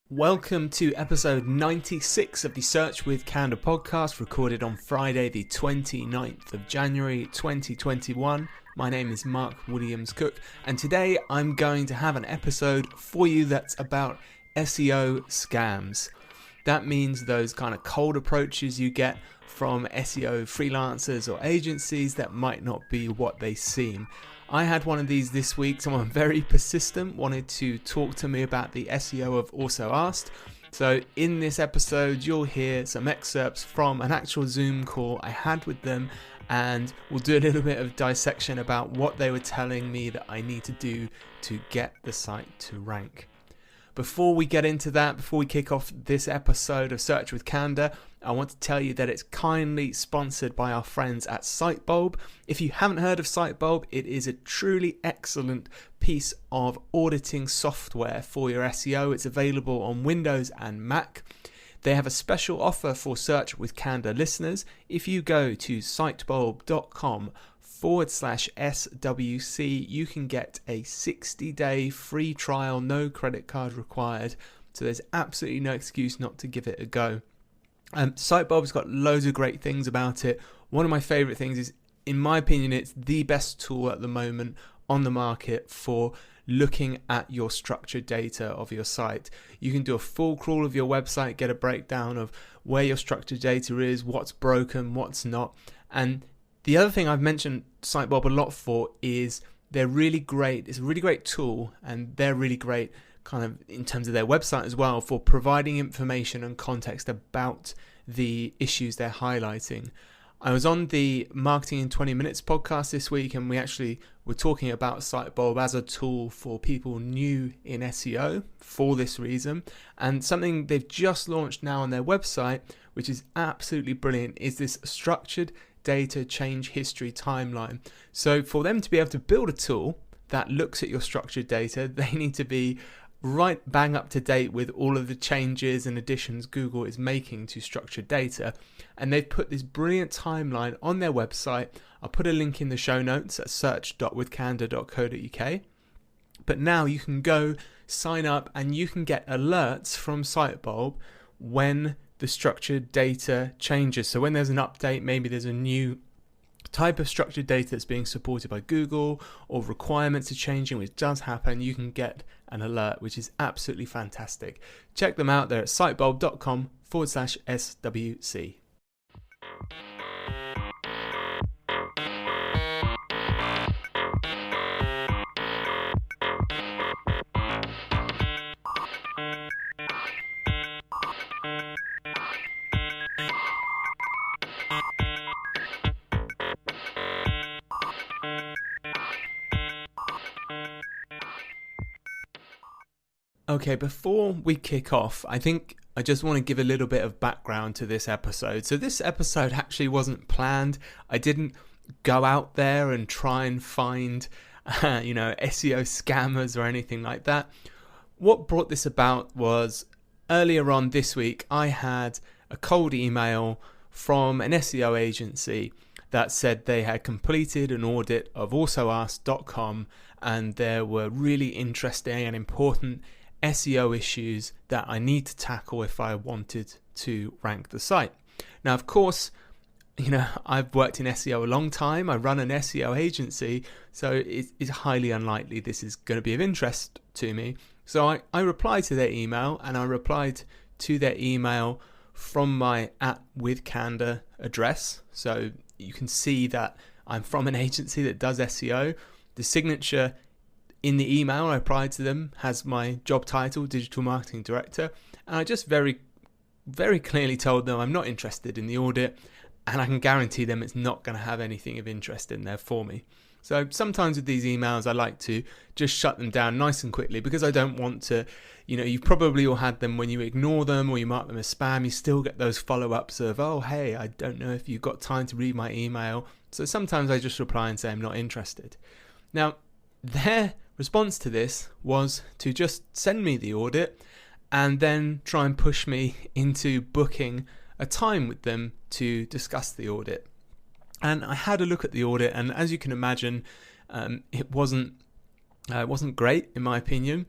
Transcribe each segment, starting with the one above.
Welcome to episode 96 of the Search with Candour podcast, recorded on Friday the 29th of January 2021. My name is Mark Williams Cook, and today I'm going to have an episode for you that's about SEO scams. That means those kind of cold approaches you get from SEO freelancers or agencies that might not be what they seem. I had one of these this week. Someone very persistent wanted to talk to me about the SEO of Also Asked. So in this episode, you'll hear some excerpts from an actual Zoom call I had with them, and we'll do a little bit of dissection about what they were telling me that I need to do to get the site to rank. Before we get into that, before we kick off this episode of Search with Candour, I want to tell you that it's kindly sponsored by our friends at SiteBulb. If you haven't heard of SiteBulb, it is a truly excellent piece of auditing software for your SEO. It's available on Windows and Mac. They have a special offer for Search with Candour listeners. If you go to sitebulb.com/SWC, you can get a 60-day free trial, no credit card required. So there's absolutely no excuse not to give it a go. SiteBulb's got loads of great things about it. One of my favorite things is, in my opinion, it's the best tool at the moment on the market for looking at your structured data of your site. You can do a full crawl of your website, get a breakdown of where your structured data is, what's broken, what's not. And the other thing I've mentioned SiteBulb a lot for is they're really great. It's a really great tool, and they're really great kind of in terms of their website as well for providing information and context about the issues they're highlighting. I was on the Marketing in 20 Minutes podcast this week, and we actually were talking about SiteBulb as a tool for people new in SEO for this reason. And something they've just launched now on their website, which is absolutely brilliant, is this structured data change history timeline. So for them to be able to build a tool that looks at your structured data, they need to be right bang up to date with all of the changes and additions Google is making to structured data. And they've put this brilliant timeline on their website. I'll put a link in the show notes at search.withcandour.co.uk. But now you can go sign up and you can get alerts from SiteBulb when the structured data changes. So when there's an update, maybe there's a new type of structured data that's being supported by Google, or requirements are changing, which does happen, you can get an alert, which is absolutely fantastic. Check them out. They're at sitebulb.com/SWC. Okay, before we kick off, I think I just want to give a little bit of background to this episode. So this episode actually wasn't planned. I didn't go out there and try and find, SEO scammers or anything like that. What brought this about was earlier on this week, I had a cold email from an SEO agency that said they had completed an audit of AlsoAsked.com, and there were really interesting and important SEO issues that I need to tackle if I wanted to rank the site. Now, of course, I've worked in SEO a long time. I run an SEO agency, so it's highly unlikely this is going to be of interest to me. So I replied to their email, and I replied to their email from my @withcandour address. So you can see that I'm from an agency that does SEO. The signature in the email I replied to them has my job title, Digital Marketing Director, and I just very, very clearly told them I'm not interested in the audit, and I can guarantee them it's not going to have anything of interest in there for me. So sometimes with these emails, I like to just shut them down nice and quickly, because I don't want to, you've probably all had them when you ignore them or you mark them as spam, you still get those follow-ups of, oh, hey, I don't know if you've got time to read my email. So sometimes I just reply and say I'm not interested. Now, their response to this was to just send me the audit and then try and push me into booking a time with them to discuss the audit. And I had a look at the audit, and as you can imagine, it wasn't great in my opinion.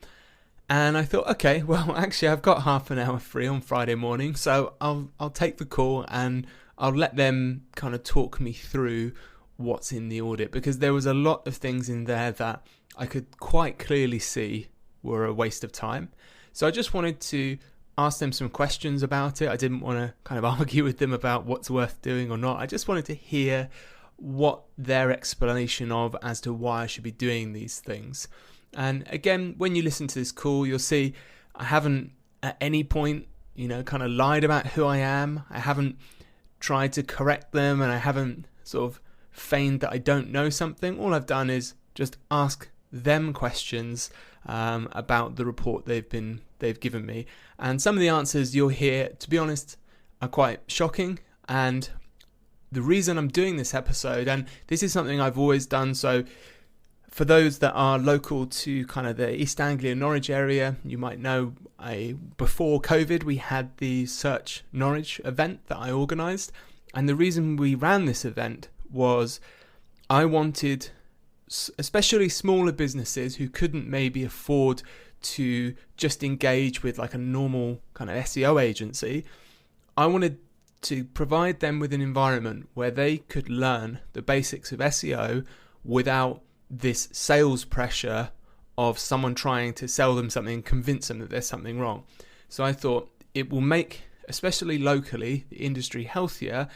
And I thought, okay, well, actually, I've got half an hour free on Friday morning, so I'll take the call and I'll let them kind of talk me through what's in the audit, because there was a lot of things in there that I could quite clearly see were a waste of time. So I just wanted to ask them some questions about it. I didn't want to kind of argue with them about what's worth doing or not. I just wanted to hear what their explanation of as to why I should be doing these things. And again, when you listen to this call, you'll see I haven't at any point, kind of lied about who I am. I haven't tried to correct them, and I haven't sort of feigned that I don't know something. All I've done is just ask them questions about the report they've given me. And some of the answers you'll hear, to be honest, are quite shocking. And the reason I'm doing this episode, and this is something I've always done, so for those that are local to kind of the East Anglia Norwich area, you might know before COVID we had the Search Norwich event that I organised, and the reason we ran this event was I wanted especially smaller businesses who couldn't maybe afford to just engage with like a normal kind of SEO agency. I wanted to provide them with an environment where they could learn the basics of SEO without this sales pressure of someone trying to sell them something and convince them that there's something wrong. So I thought it will make, especially locally, the industry healthier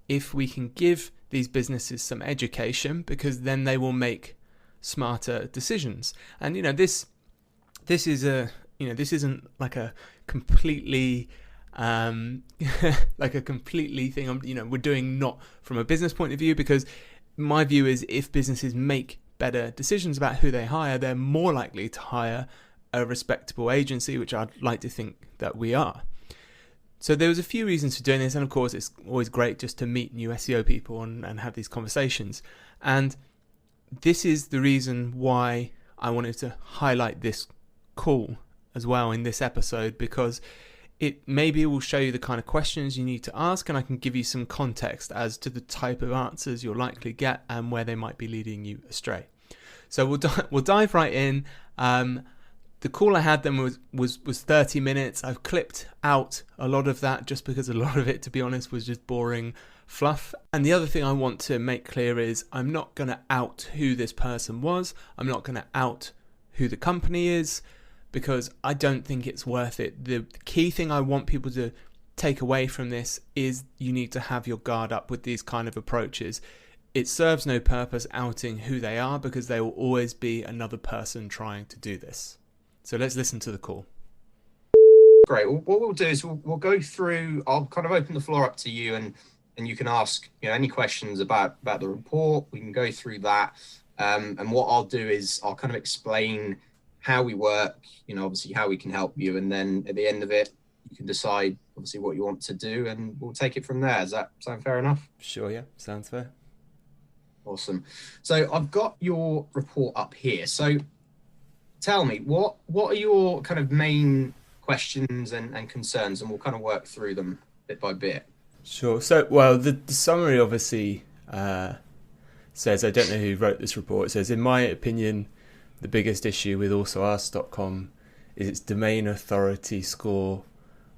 if we can give these businesses some education, because then they will make smarter decisions. And this is this isn't like a completely like a completely thing we're doing not from a business point of view, because my view is if businesses make better decisions about who they hire, they're more likely to hire a respectable agency, which I'd like to think that we are. So there was a few reasons for doing this, and of course it's always great just to meet new SEO people and have these conversations. And this is the reason why I wanted to highlight this call as well in this episode, because it maybe will show you the kind of questions you need to ask, and I can give you some context as to the type of answers you'll likely get and where they might be leading you astray. So we'll dive right in. The call I had them was 30 minutes. I've clipped out a lot of that just because a lot of it, to be honest, was just boring fluff. And the other thing I want to make clear is I'm not going to out who this person was. I'm not going to out who the company is, because I don't think it's worth it. The key thing I want people to take away from this is you need to have your guard up with these kind of approaches. It serves no purpose outing who they are, because there will always be another person trying to do this. So let's listen to the call. Great. Well, what we'll do is we'll go through, I'll kind of open the floor up to you, and you can ask any questions about the report. We can go through that. And what I'll do is I'll kind of explain how we work, obviously how we can help you. And then at the end of it, you can decide obviously what you want to do, and we'll take it from there. Does that sound fair enough? Sure, yeah, sounds fair. Awesome. So I've got your report up here. So tell me, what are your kind of main questions and concerns, and we'll kind of work through them bit by bit. Sure. So, well, the summary obviously says, I don't know who wrote this report, it says, in my opinion, the biggest issue with alsoask.com is its domain authority score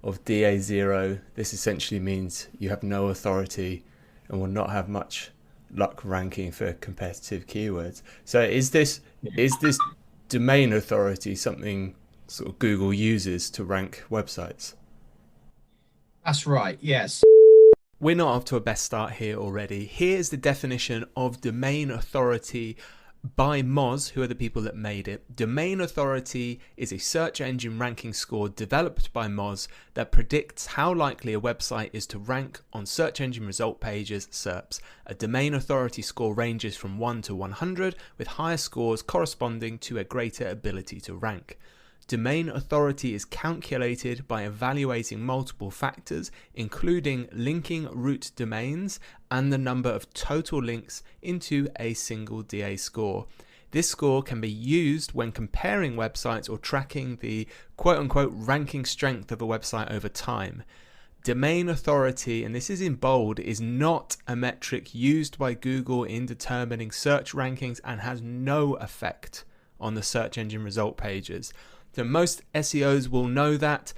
of DA0. This essentially means you have no authority and will not have much luck ranking for competitive keywords. So is this domain authority something sort of Google uses to rank websites? That's right, yes. We're not off to a best start here already. Here's the definition of domain authority by Moz, who are the people that made it. Domain authority is a search engine ranking score developed by Moz that predicts how likely a website is to rank on search engine result pages, SERPs. A domain authority score ranges from 1 to 100, with higher scores corresponding to a greater ability to rank. Domain authority is calculated by evaluating multiple factors, including linking root domains and the number of total links into a single DA score. This score can be used when comparing websites or tracking the quote-unquote ranking strength of a website over time. Domain authority, and this is in bold, is not a metric used by Google in determining search rankings and has no effect on the search engine result pages. So most SEOs will know that.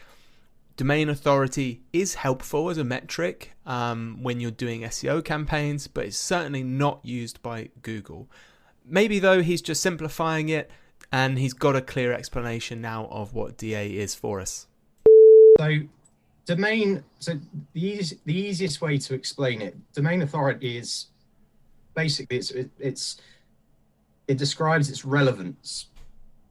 Domain authority is helpful as a metric when you're doing SEO campaigns, but it's certainly not used by Google. Maybe though he's just simplifying it and he's got a clear explanation now of what DA is for us. So the easiest way to explain it, domain authority is basically it describes its relevance,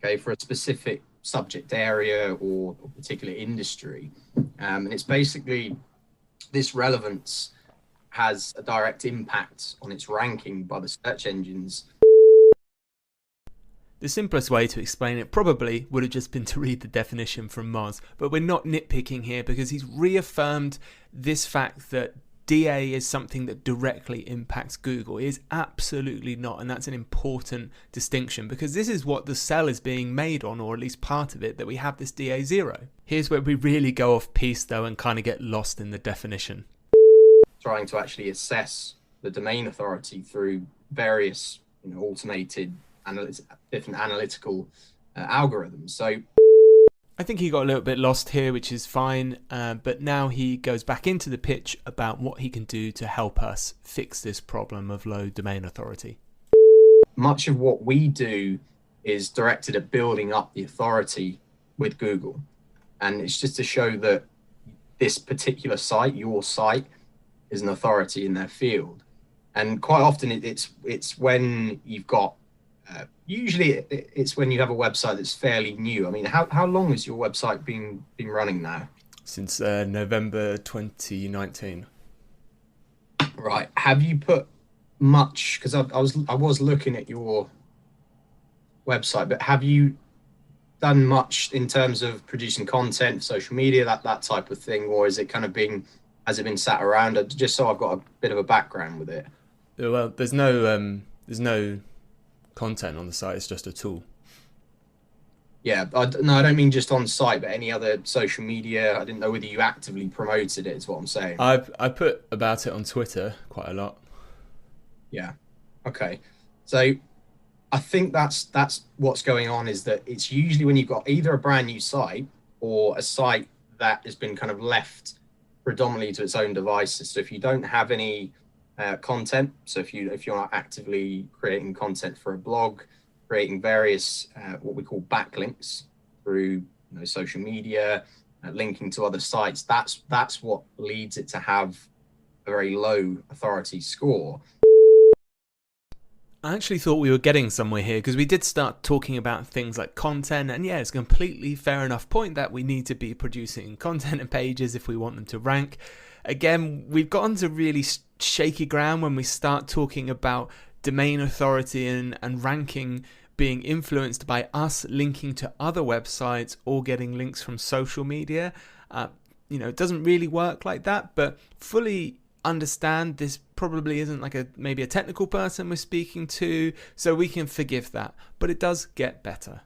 okay, for a specific subject area or particular industry, and it's basically this relevance has a direct impact on its ranking by the search engines. The simplest way to explain it probably would have just been to read the definition from Moz, but we're not nitpicking here because he's reaffirmed this fact that DA is something that directly impacts Google. It is absolutely not, and that's an important distinction because this is what the sell is being made on, or at least part of it, that we have this DA0. Here's where we really go off piece though and kind of get lost in the definition. Trying to actually assess the domain authority through various automated different analytical algorithms. So I think he got a little bit lost here, which is fine, but now he goes back into the pitch about what he can do to help us fix this problem of low domain authority. Much of what we do is directed at building up the authority with Google, and it's just to show that this particular site, your site, is an authority in their field. And quite often it's when you've got usually it's when you have a website that's fairly new. I mean, how long has your website been running now? Since November 2019. Right. Have you put much? Because I was looking at your website, but have you done much in terms of producing content, social media, that type of thing, or is it kind of has it been sat around? Just so I've got a bit of a background with it. Well, there's no content on the site. It's just a tool. Yeah, I don't mean just on site, but any other social media. I didn't know whether you actively promoted it, is what I'm saying. I put about it on Twitter quite a lot. Yeah. Okay. So I think that's what's going on, is that it's usually when you've got either a brand new site or a site that has been kind of left predominantly to its own devices. So if you don't have any content, so if you're not actively creating content for a blog, creating various what we call backlinks through social media, linking to other sites, that's what leads it to have a very low authority score. I actually thought we were getting somewhere here because we did start talking about things like content, and yeah, it's a completely fair enough point that we need to be producing content and pages if we want them to rank. Again, we've gotten to really shaky ground when we start talking about domain authority and ranking being influenced by us linking to other websites or getting links from social media. It doesn't really work like that, but fully understand this probably isn't like maybe a technical person we're speaking to, so we can forgive that, but it does get better.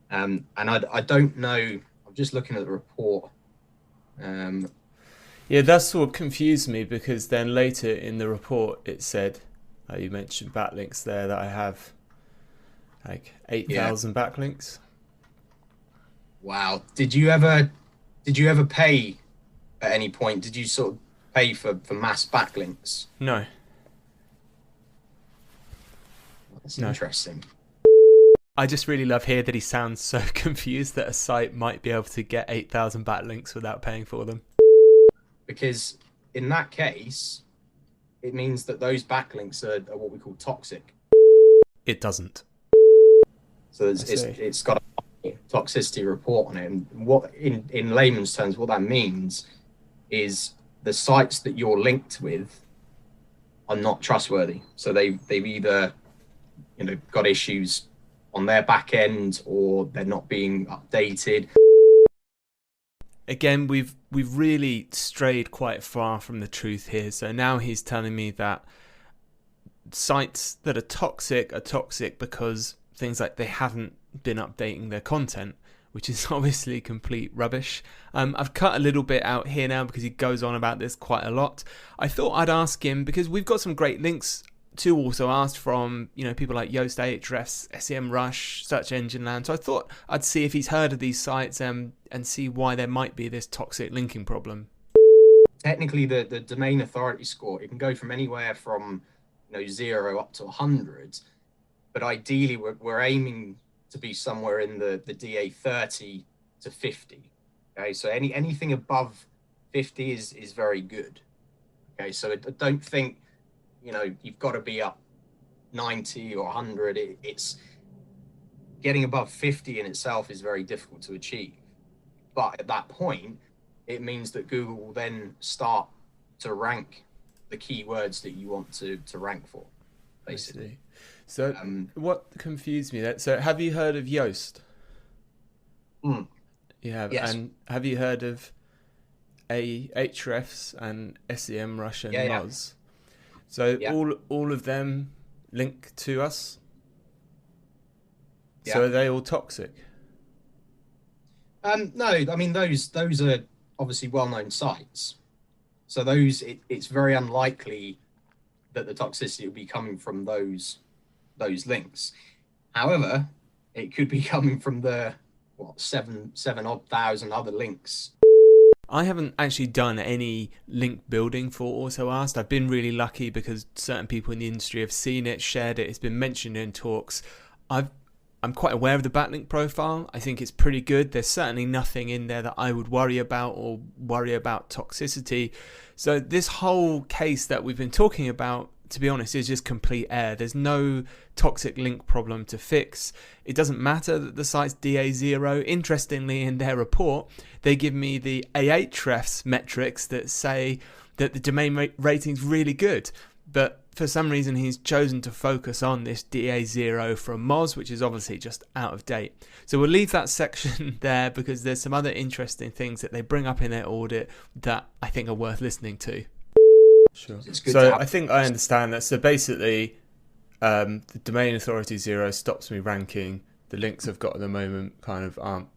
And I don't know, I'm just looking at the report. Yeah, that sort of confused me because then later in the report it said, you mentioned backlinks there, that I have like 8,000 backlinks. Wow. Did you ever pay at any point? Did you sort of pay for mass backlinks? No. That's interesting. I just really love here that he sounds so confused that a site might be able to get 8,000 backlinks without paying for them. Because in that case, it means that those backlinks are what we call toxic. It doesn't. So it's got a toxicity report on it. And what in layman's terms, what that means is the sites that you're linked with are not trustworthy. So they've either got issues on their back end, or they're not being updated. Again, we've really strayed quite far from the truth here. So now he's telling me that sites that are toxic because things like they haven't been updating their content, which is obviously complete rubbish. I've cut a little bit out here now because he goes on about this quite a lot. I thought I'd ask him because we've got some great links to also asked from, people like Yoast, Ahrefs, SEMrush, Search Engine Land. So I thought I'd see if he's heard of these sites and see why there might be this toxic linking problem. Technically, the domain authority score, it can go from anywhere from 0 up to 100, but ideally we're aiming to be somewhere in the DA 30 to 50. Okay, so anything above 50 is very good. Okay, so I don't think you've got to be up 90 or 100. It's getting above 50 in itself is very difficult to achieve. But at that point, it means that Google will then start to rank the keywords that you want to rank for, basically. So what confused me, so have you heard of Yoast? You have? Yes. And have you heard of Ahrefs and SEMrush and Moz? So all of them link to us. Yeah. So are they all toxic? No, I mean those are obviously well-known sites. So it's very unlikely that the toxicity will be coming from those links. However, it could be coming from the 7,000 other links. I haven't actually done any link building for AutoAsked. I've been really lucky because certain people in the industry have seen it, shared it. It's been mentioned in talks. I'm quite aware of the backlink profile. I think it's pretty good. There's certainly nothing in there that I would worry about or worry about toxicity. So this whole case that we've been talking about, to be honest, is just complete air. There's no toxic link problem to fix. It doesn't matter that the site's DA0. Interestingly, in their report, they give me the Ahrefs metrics that say that the domain rating's really good. But for some reason, he's chosen to focus on this DA0 from Moz, which is obviously just out of date. So we'll leave that section there because there's some other interesting things that they bring up in their audit that I think are worth listening to. Sure. So I think I understand that. So basically, the domain authority 0 stops me ranking. The links I've got at the moment kind of aren't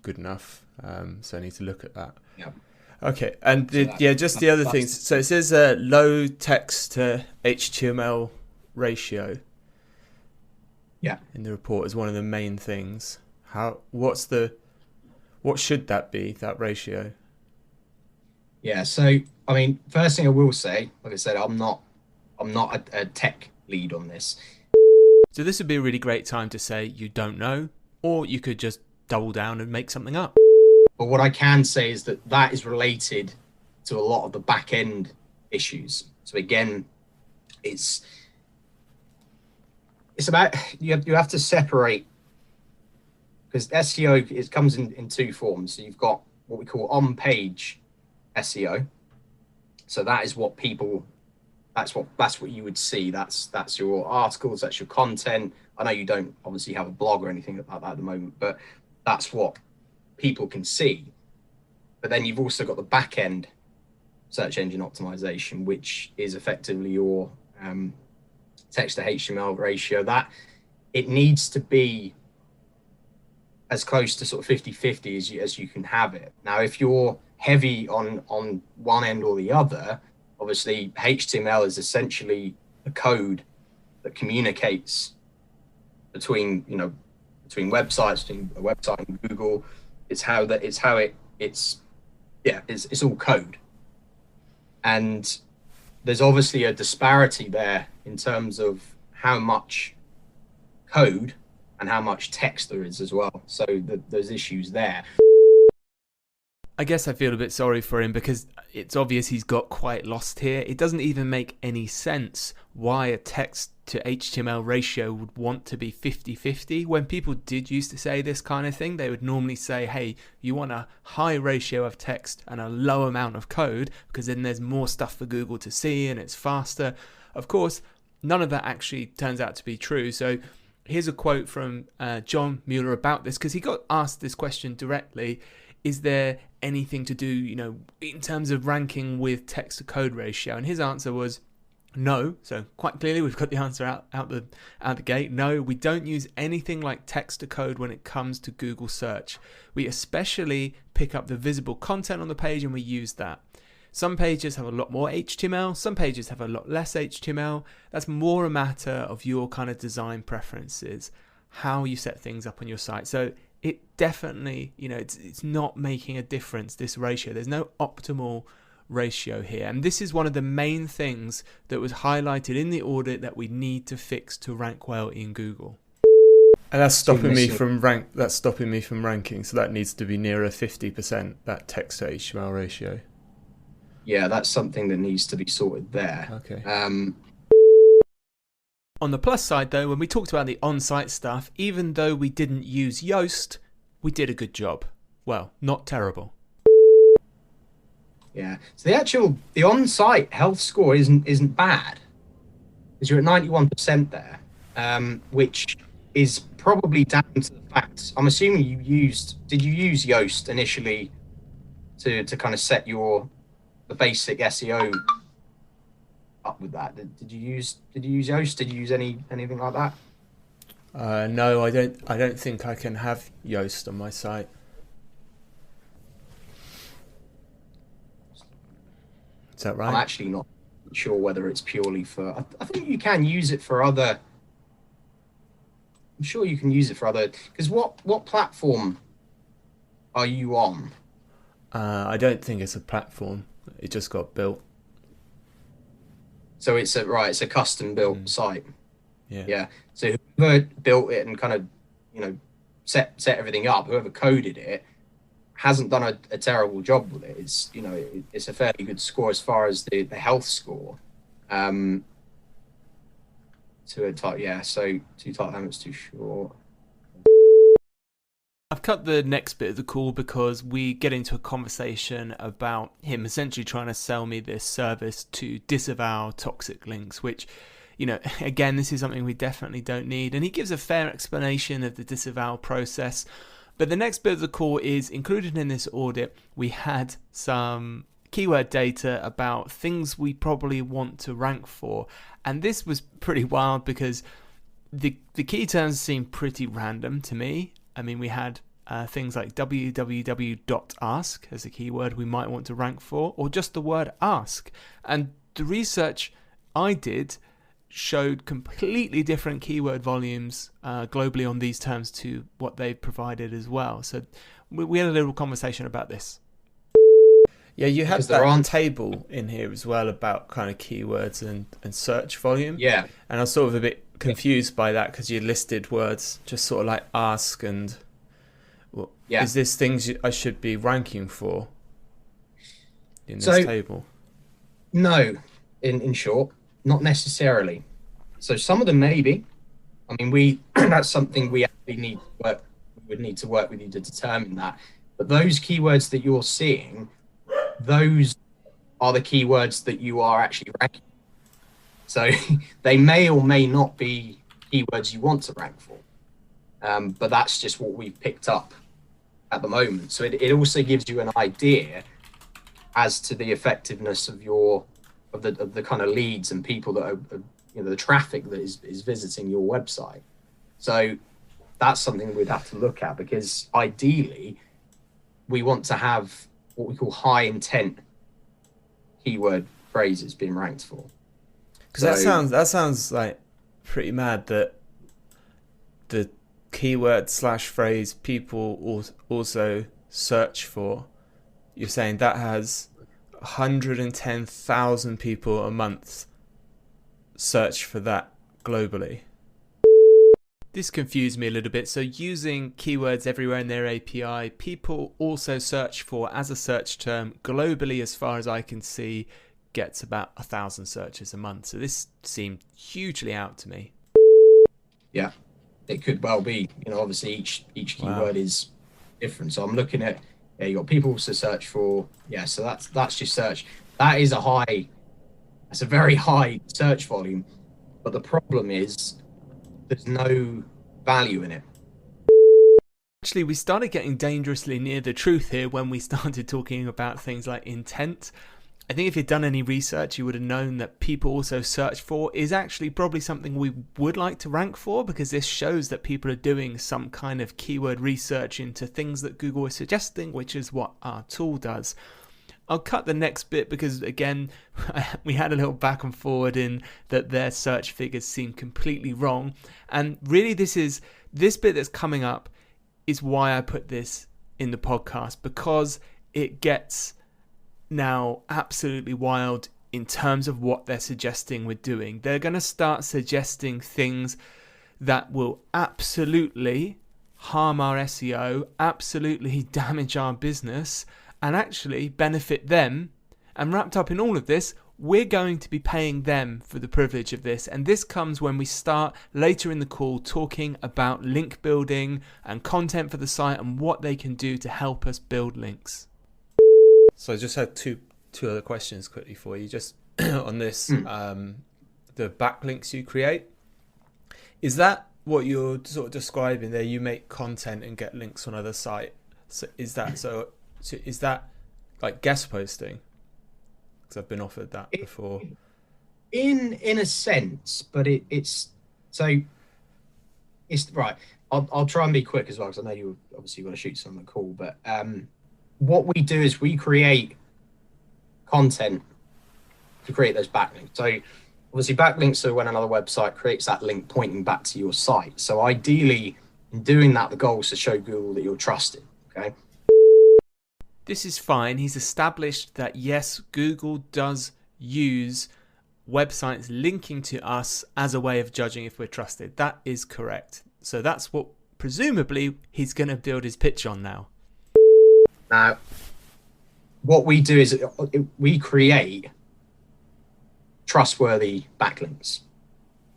good enough. So I need to look at that. Yeah. Okay. And just the other things. So it says low text to HTML ratio. Yeah. In the report is one of the main things. What should that be, that ratio? Yeah, so I mean, first thing I will say, like I said, I'm not a tech lead on this. So this would be a really great time to say you don't know, or you could just double down and make something up. But what I can say is that is related to a lot of the back end issues. So again, it's about you have to separate, because SEO comes in two forms. So you've got what we call on page SEO. So that is what that's what you would see. That's your articles, that's your content. I know you don't obviously have a blog or anything like that at the moment, but that's what people can see. But then you've also got the back end search engine optimization, which is effectively your text to HTML ratio. That it needs to be as close to sort of 50-50 as you can have it. Now, if you're heavy on one end or the other, obviously HTML is essentially the code that communicates between websites, between a website and Google. It's all code. And there's obviously a disparity there in terms of how much code and how much text there is as well. So there's issues there. I guess I feel a bit sorry for him because it's obvious he's got quite lost here. It doesn't even make any sense why a text to HTML ratio would want to be 50-50. When people did used to say this kind of thing, they would normally say, hey, you want a high ratio of text and a low amount of code because then there's more stuff for Google to see and it's faster. Of course, none of that actually turns out to be true. So here's a quote from John Mueller about this, because he got asked this question directly. Is there anything to do, in terms of ranking with text to code ratio? And his answer was, No, so quite clearly we've got the answer out the gate. No, we don't use anything like text to code when it comes to Google search. We especially pick up the visible content on the page and we use that. Some pages have a lot more HTML, some pages have a lot less HTML. That's more a matter of your kind of design preferences, how you set things up on your site. So it definitely, it's not making a difference, this ratio. There's no optimal ratio here, and this is one of the main things that was highlighted in the audit that we need to fix to rank well in Google. And that's stopping me from ranking, so that needs to be nearer 50%, that text to HTML ratio. Yeah, that's something that needs to be sorted there. Okay. On the plus side though, when we talked about the on-site stuff, even though we didn't use Yoast, we did a good job. Well, not terrible. Yeah. So the on-site health score isn't bad, because you're at 91% there, which is probably down to the fact. I'm assuming did you use Yoast initially to kind of set the basic SEO up with that? Did you use Yoast? Did you use anything like that? No, I don't think I can have Yoast on my site. Is that right? I'm actually not sure whether it's purely for. I think you can use it for other. I'm sure you can use it for other. Because what platform are you on? I don't think it's a platform. It just got built. So it's a custom built site. Yeah. Yeah. So whoever built it and kind of, set everything up, whoever coded it, hasn't done a terrible job with it. It's it's a fairly good score as far as the health score. To a type, yeah. So 2 type limits too short. I've cut the next bit of the call because we get into a conversation about him essentially trying to sell me this service to disavow toxic links, which, again, this is something we definitely don't need. And he gives a fair explanation of the disavow process. But the next bit of the call is included in this audit. We had some keyword data about things we probably want to rank for. And this was pretty wild because the key terms seem pretty random to me. I mean, we had things like www.ask as a keyword we might want to rank for, or just the word ask. And the research I did showed completely different keyword volumes globally on these terms to what they provided as well. So we had a little conversation about this. Yeah, you had that table in here as well about kind of keywords and search volume. Yeah. And I was sort of a bit confused by that because you listed words just sort of like ask and is this things I should be ranking for in this table? No, in short, not necessarily. So some of them maybe. I mean, that's something we actually would need to work with you to determine that. But those keywords that you're seeing, those are the keywords that you are actually ranking. So they may or may not be keywords you want to rank for. But that's just what we've picked up at the moment. So it also gives you an idea as to the effectiveness of the kind of leads and people that are, the traffic that is visiting your website. So that's something we'd have to look at, because ideally we want to have what we call high intent keyword phrases being ranked for. Because that sounds like pretty mad that the keyword / phrase people also search for, you're saying that has 110,000 people a month search for that globally. This confused me a little bit. So using keywords everywhere in their API, people also search for as a search term globally, as far as I can see, gets about 1,000 searches a month. So this seemed hugely out to me. Yeah, it could well be. Obviously each keyword is different. So I'm looking at, you got people also search for, so that's just search. That's a very high search volume. But the problem is there's no value in it. Actually, we started getting dangerously near the truth here when we started talking about things like intent. I think if you'd done any research, you would have known that people also search for is actually probably something we would like to rank for, because this shows that people are doing some kind of keyword research into things that Google is suggesting, which is what our tool does. I'll cut the next bit because, again, we had a little back and forward in that their search figures seem completely wrong. And really, this bit that's coming up is why I put this in the podcast, because it gets now absolutely wild in terms of what they're suggesting we're doing. They're going to start suggesting things that will absolutely harm our SEO, absolutely damage our business, and actually benefit them. And wrapped up in all of this, we're going to be paying them for the privilege of this. And this comes when we start later in the call talking about link building and content for the site and what they can do to help us build links. So I just had two other questions quickly for you. Just on this, the backlinks you create. Is that what you're sort of describing there? You make content and get links on other sites. So is that like guest posting? Because I've been offered that before. In a sense, but it's right. I'll try and be quick as well, because I know you obviously want to shoot some on the call. But what we do is we create content to create those backlinks. So obviously backlinks are when another website creates that link pointing back to your site. So ideally, in doing that, the goal is to show Google that you're trusted. Okay. This is fine. He's established that yes, Google does use websites linking to us as a way of judging if we're trusted. That is correct. So that's what presumably he's going to build his pitch on now. Now, what we do is we create trustworthy backlinks.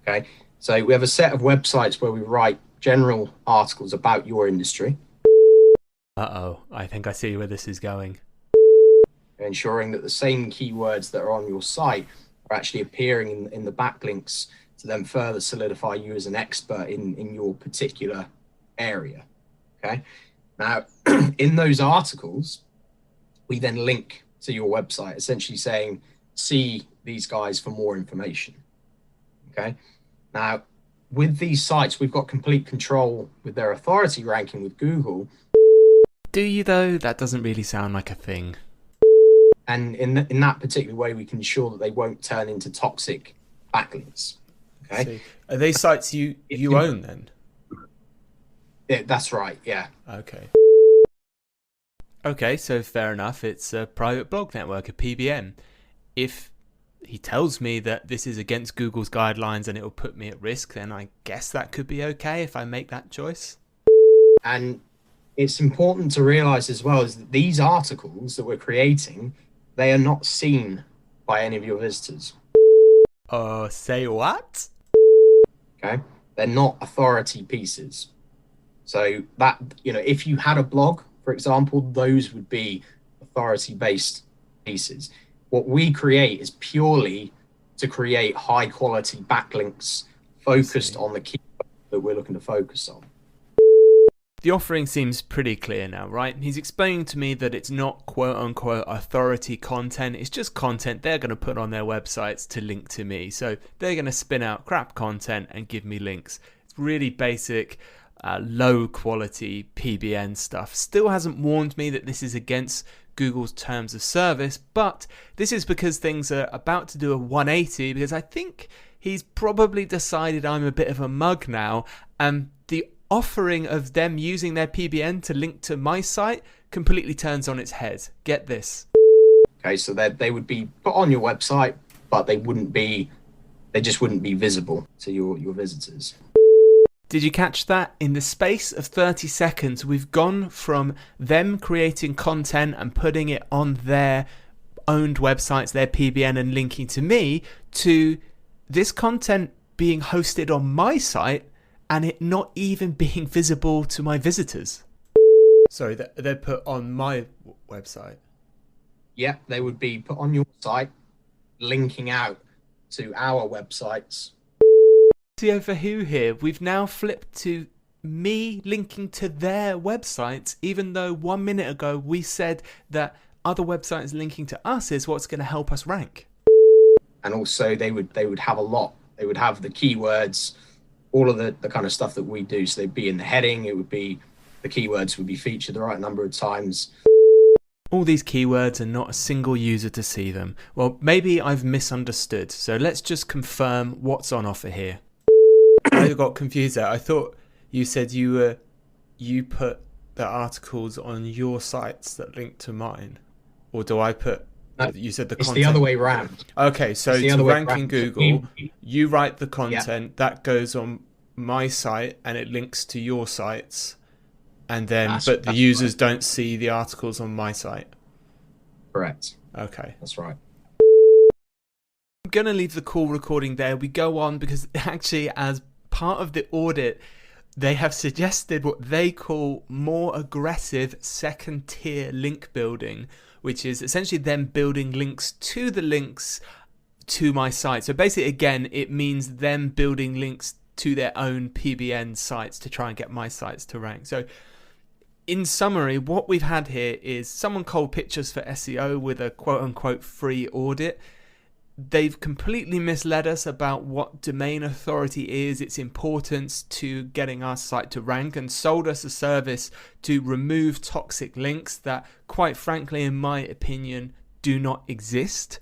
Okay. So we have a set of websites where we write general articles about your industry. I think I see where this is going. Ensuring that the same keywords that are on your site are actually appearing in the backlinks to then further solidify you as an expert in your particular area. Okay. Now, in those articles, we then link to your website, essentially saying, see these guys for more information. Okay. Now, with these sites, we've got complete control with their authority ranking with Google. Do you though? That doesn't really sound like a thing. And in that particular way, we can ensure that they won't turn into toxic backlinks. Okay. So, are they sites you own then? Yeah, that's right. Yeah. Okay, so fair enough. It's a private blog network, a PBN. If he tells me that this is against Google's guidelines and it will put me at risk, then I guess that could be okay if I make that choice. And it's important to realize as well is that these articles that we're creating, they are not seen by any of your visitors. Say what? Okay. They're not authority pieces. So that, if you had a blog, for example, those would be authority-based pieces. What we create is purely to create high-quality backlinks focused on the key that we're looking to focus on. The offering seems pretty clear now, right? He's explaining to me that it's not quote-unquote authority content. It's just content they're going to put on their websites to link to me. So they're going to spin out crap content and give me links. It's really basic, low quality PBN stuff. Still hasn't warned me that this is against Google's terms of service, but this is because things are about to do a 180, because I think he's probably decided I'm a bit of a mug now, and the offering of them using their PBN to link to my site completely turns on its head. Get this. Okay, so they would be put on your website, but they just wouldn't be visible to your visitors. Did you catch that? In the space of 30 seconds, we've gone from them creating content and putting it on their owned websites, their PBN, and linking to me, to this content being hosted on my site and it not even being visible to my visitors. Sorry, they're put on my website. Yeah, they would be put on your site, linking out to our websites. SEO for who here? We've now flipped to me linking to their websites, even though 1 minute ago we said that other websites linking to us is what's going to help us rank. And also they would have a lot. They would have the keywords, all of the kind of stuff that we do. So they'd be in the heading. It would be, the keywords would be featured the right number of times. All these keywords and not a single user to see them. Well, maybe I've misunderstood. So let's just confirm what's on offer here. I got confused there. I thought you said you put the articles on your sites that link to mine, or do I put? You said the content. It's the other way around. Okay, so to rank in Google, you write the content that goes on my site and it links to your sites, and then but the users don't see the articles on my site. Correct. Okay, that's right. I'm gonna leave the call recording there. We go on because actually, as part of the audit, they have suggested what they call more aggressive second tier link building, which is essentially them building links to the links to my site. So basically, again, it means them building links to their own PBN sites to try and get my sites to rank. So in summary, what we've had here is someone called Pictures for SEO with a quote unquote free audit. They've completely misled us about what domain authority is, its importance to getting our site to rank, and sold us a service to remove toxic links that, quite frankly, in my opinion, do not exist.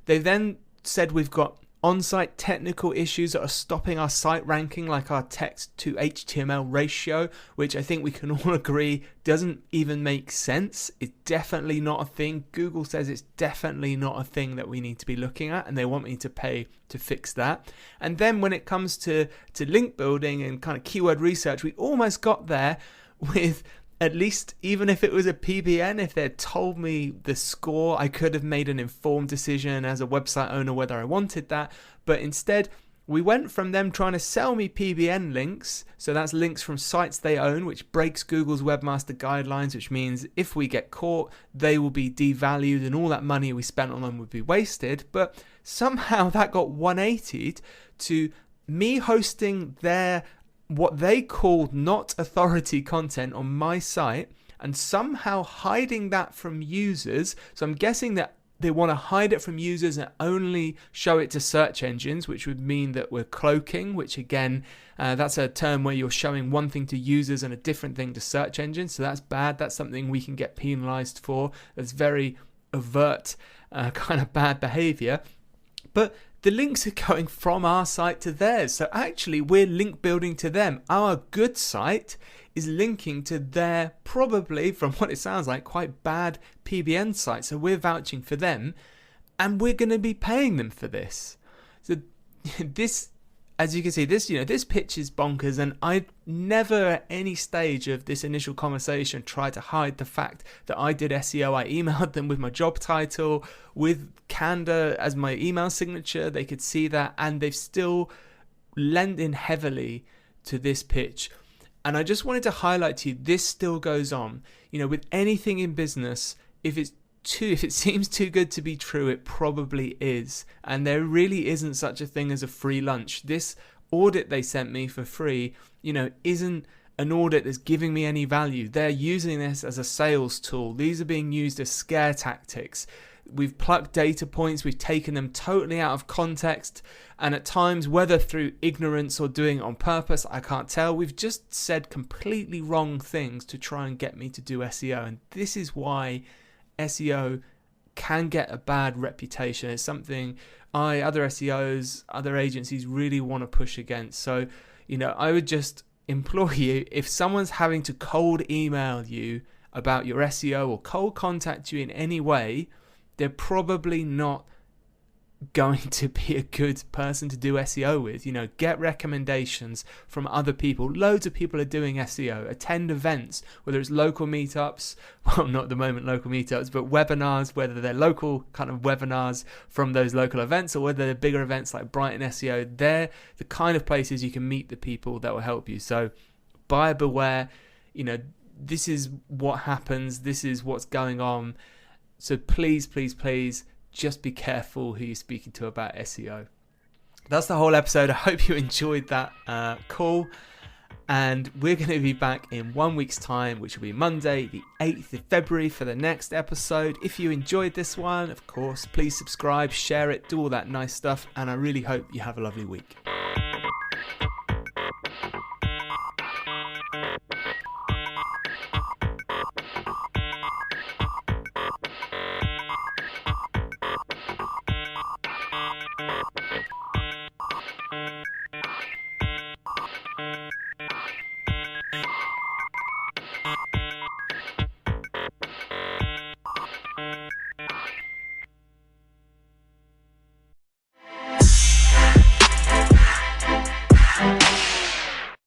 They then said we've got on-site technical issues that are stopping our site ranking, like our text to HTML ratio, which I think we can all agree doesn't even make sense. It's definitely not a thing. Google says it's definitely not a thing that we need to be looking at, and they want me to pay to fix that. And then when it comes to link building and kind of keyword research, we almost got there with, at least even if it was a PBN, if they'd told me the score, I could have made an informed decision as a website owner whether I wanted that. But instead, we went from them trying to sell me PBN links, so that's links from sites they own, which breaks Google's webmaster guidelines, which means if we get caught, they will be devalued and all that money we spent on them would be wasted. But somehow that got 180'd to me hosting their what they called not authority content on my site and somehow hiding that from users. So I'm guessing that they want to hide it from users and only show it to search engines, which would mean that we're cloaking, which again, that's a term where you're showing one thing to users and a different thing to search engines. So that's bad. That's something we can get penalized for. That's very overt kind of bad behavior. But the links are going from our site to theirs. So actually, we're link building to them. Our good site is linking to their, probably, from what it sounds like, quite bad PBN site. So we're vouching for them, and we're going to be paying them for this. So this, as you can see, this pitch is bonkers, and I never at any stage of this initial conversation tried to hide the fact that I did SEO. I emailed them with my job title, with Candor as my email signature. They could see that, and they've still lent in heavily to this pitch. And I just wanted to highlight to you, this still goes on. With anything in business, if it seems too good to be true, it probably is. And there really isn't such a thing as a free lunch. This audit they sent me for free, isn't an audit that's giving me any value. They're using this as a sales tool. These are being used as scare tactics. We've plucked data points, we've taken them totally out of context, and at times, whether through ignorance or doing it on purpose, I can't tell, we've just said completely wrong things to try and get me to do SEO. And this is why SEO can get a bad reputation. It's something other SEOs, other agencies really want to push against. So, I would just implore you, if someone's having to cold email you about your SEO or cold contact you in any way, they're probably not going to be a good person to do SEO with. Get recommendations from other people. Loads of people are doing SEO. Attend events, whether it's local meetups, well, not at the moment local meetups, but webinars, whether they're local kind of webinars from those local events or whether they're bigger events like Brighton SEO. They're the kind of places you can meet the people that will help you. So buyer beware. This is what happens. This is what's going on. So please, please, please, just be careful who you're speaking to about SEO. That's the whole episode. I hope you enjoyed that call. And we're going to be back in 1 week's time, which will be Monday, the 8th of February, for the next episode. If you enjoyed this one, of course, please subscribe, share it, do all that nice stuff. And I really hope you have a lovely week.